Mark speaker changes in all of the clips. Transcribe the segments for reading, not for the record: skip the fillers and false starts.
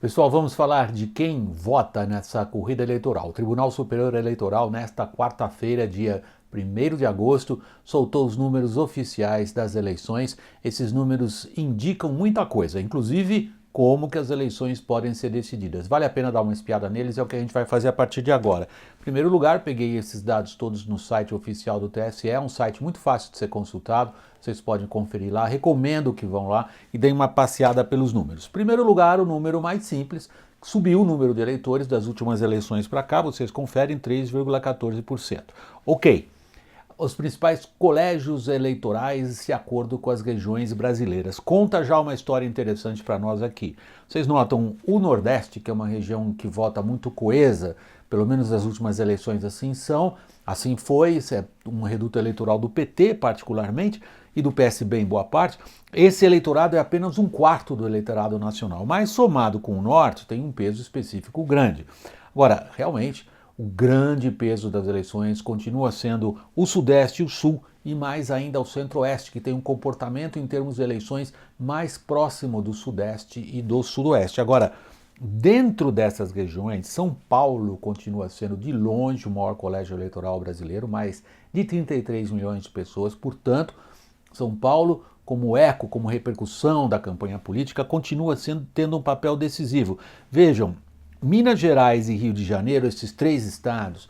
Speaker 1: Pessoal, vamos falar de quem vota nessa corrida eleitoral. O Tribunal Superior Eleitoral, nesta quarta-feira, dia 1º de agosto, soltou os números oficiais das eleições. Esses números indicam muita coisa, inclusive como que as eleições podem ser decididas. Vale a pena dar uma espiada neles, é o que a gente vai fazer a partir de agora. Em primeiro lugar, peguei esses dados todos no site oficial do TSE, é um site muito fácil de ser consultado, vocês podem conferir lá, recomendo que vão lá e deem uma passeada pelos números. Em primeiro lugar, o número mais simples, subiu o número de eleitores das últimas eleições para cá, vocês conferem 3,14%. Ok. Os principais colégios eleitorais de acordo com as regiões brasileiras. Conta já uma história interessante para nós aqui. Vocês notam o Nordeste, que é uma região que vota muito coesa, pelo menos nas últimas eleições assim foi, isso é um reduto eleitoral do PT particularmente, e do PSB em boa parte. Esse eleitorado é apenas 1/4 do eleitorado nacional, mas somado com o Norte tem um peso específico grande. Agora, realmente, o grande peso das eleições continua sendo o Sudeste e o Sul, e mais ainda o Centro-Oeste, que tem um comportamento em termos de eleições mais próximo do Sudeste e do Sudoeste. Agora, dentro dessas regiões, São Paulo continua sendo de longe o maior colégio eleitoral brasileiro, mais de 33 milhões de pessoas, portanto, São Paulo, como eco, como repercussão da campanha política, continua tendo um papel decisivo. Vejam, Minas Gerais e Rio de Janeiro, esses três estados,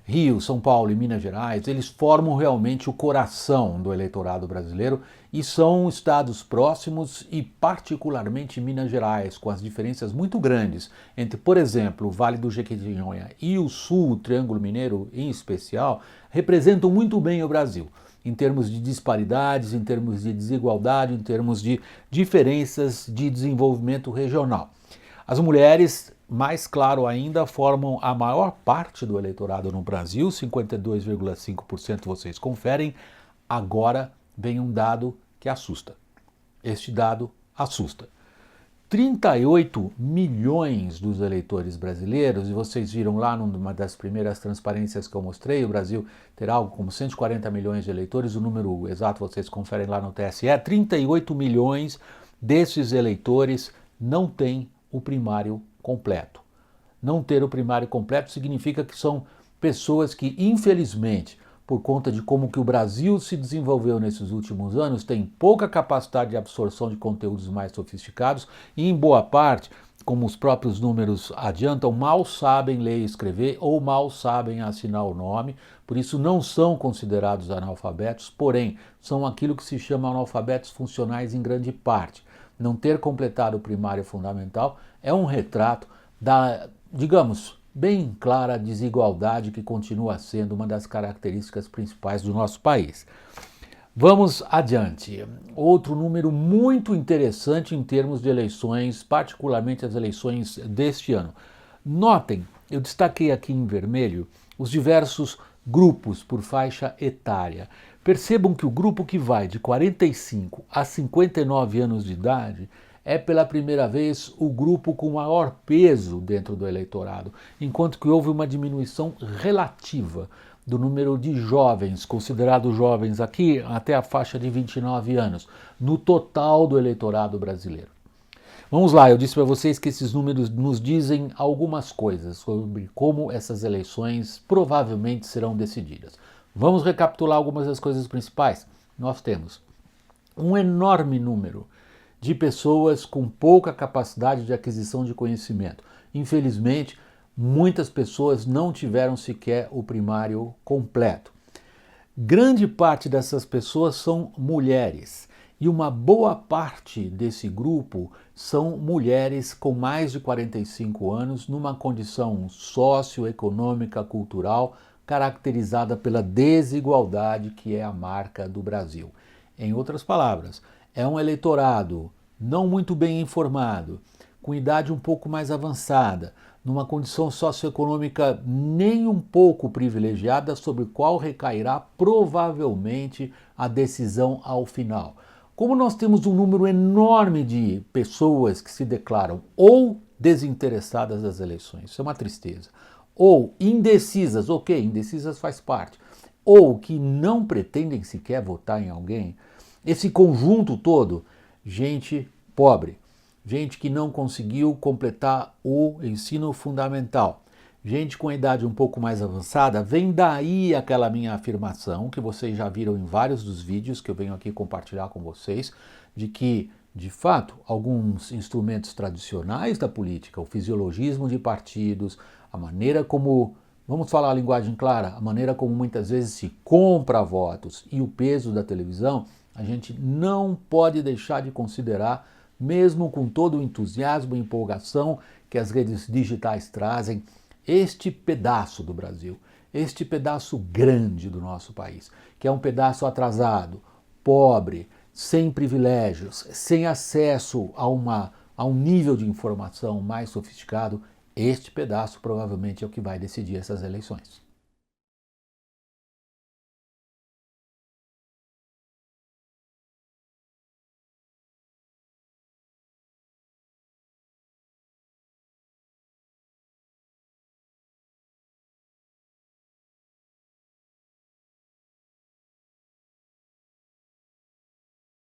Speaker 1: Rio, São Paulo e Minas Gerais, eles formam realmente o coração do eleitorado brasileiro e são estados próximos e particularmente Minas Gerais, com as diferenças muito grandes entre, por exemplo, o Vale do Jequitinhonha e o Sul, o Triângulo Mineiro em especial, representam muito bem o Brasil em termos de disparidades, em termos de desigualdade, em termos de diferenças de desenvolvimento regional. As mulheres, mais claro ainda, formam a maior parte do eleitorado no Brasil, 52,5% vocês conferem. Agora vem um dado que assusta. Este dado assusta. 38 milhões dos eleitores brasileiros, e vocês viram lá numa das primeiras transparências que eu mostrei, o Brasil terá algo como 140 milhões de eleitores, o número exato vocês conferem lá no TSE, 38 milhões desses eleitores não têm o primário completo. Não ter o primário completo significa que são pessoas que, infelizmente, por conta de como que o Brasil se desenvolveu nesses últimos anos, tem pouca capacidade de absorção de conteúdos mais sofisticados e, em boa parte, como os próprios números adiantam, mal sabem ler e escrever ou mal sabem assinar o nome, por isso não são considerados analfabetos, porém, são aquilo que se chama analfabetos funcionais em grande parte. Não ter completado o primário fundamental é um retrato da, digamos, bem clara desigualdade que continua sendo uma das características principais do nosso país. Vamos adiante. Outro número muito interessante em termos de eleições, particularmente as eleições deste ano. Notem, eu destaquei aqui em vermelho os diversos grupos por faixa etária. Percebam que o grupo que vai de 45 a 59 anos de idade é pela primeira vez o grupo com maior peso dentro do eleitorado, enquanto que houve uma diminuição relativa do número de jovens, considerados jovens aqui até a faixa de 29 anos, no total do eleitorado brasileiro. Vamos lá, eu disse para vocês que esses números nos dizem algumas coisas sobre como essas eleições provavelmente serão decididas. Vamos recapitular algumas das coisas principais. Nós temos um enorme número de pessoas com pouca capacidade de aquisição de conhecimento. Infelizmente, muitas pessoas não tiveram sequer o primário completo. Grande parte dessas pessoas são mulheres e uma boa parte desse grupo são mulheres com mais de 45 anos numa condição socioeconômica, cultural, caracterizada pela desigualdade que é a marca do Brasil. Em outras palavras, é um eleitorado não muito bem informado, com idade um pouco mais avançada, numa condição socioeconômica nem um pouco privilegiada, sobre o qual recairá provavelmente a decisão ao final. Como nós temos um número enorme de pessoas que se declaram ou desinteressadas das eleições, isso é uma tristeza, ou indecisas, ok, indecisas faz parte, ou que não pretendem sequer votar em alguém, esse conjunto todo, gente pobre, gente que não conseguiu completar o ensino fundamental, gente com a idade um pouco mais avançada. Vem daí aquela minha afirmação que vocês já viram em vários dos vídeos que eu venho aqui compartilhar com vocês, de que, de fato, alguns instrumentos tradicionais da política, o fisiologismo de partidos, a maneira como, vamos falar a linguagem clara, a maneira como muitas vezes se compra votos e o peso da televisão, a gente não pode deixar de considerar, mesmo com todo o entusiasmo e empolgação que as redes digitais trazem, este pedaço do Brasil, este pedaço grande do nosso país, que é um pedaço atrasado, pobre, sem privilégios, sem acesso a um nível de informação mais sofisticado. Este pedaço provavelmente é o que vai decidir essas eleições.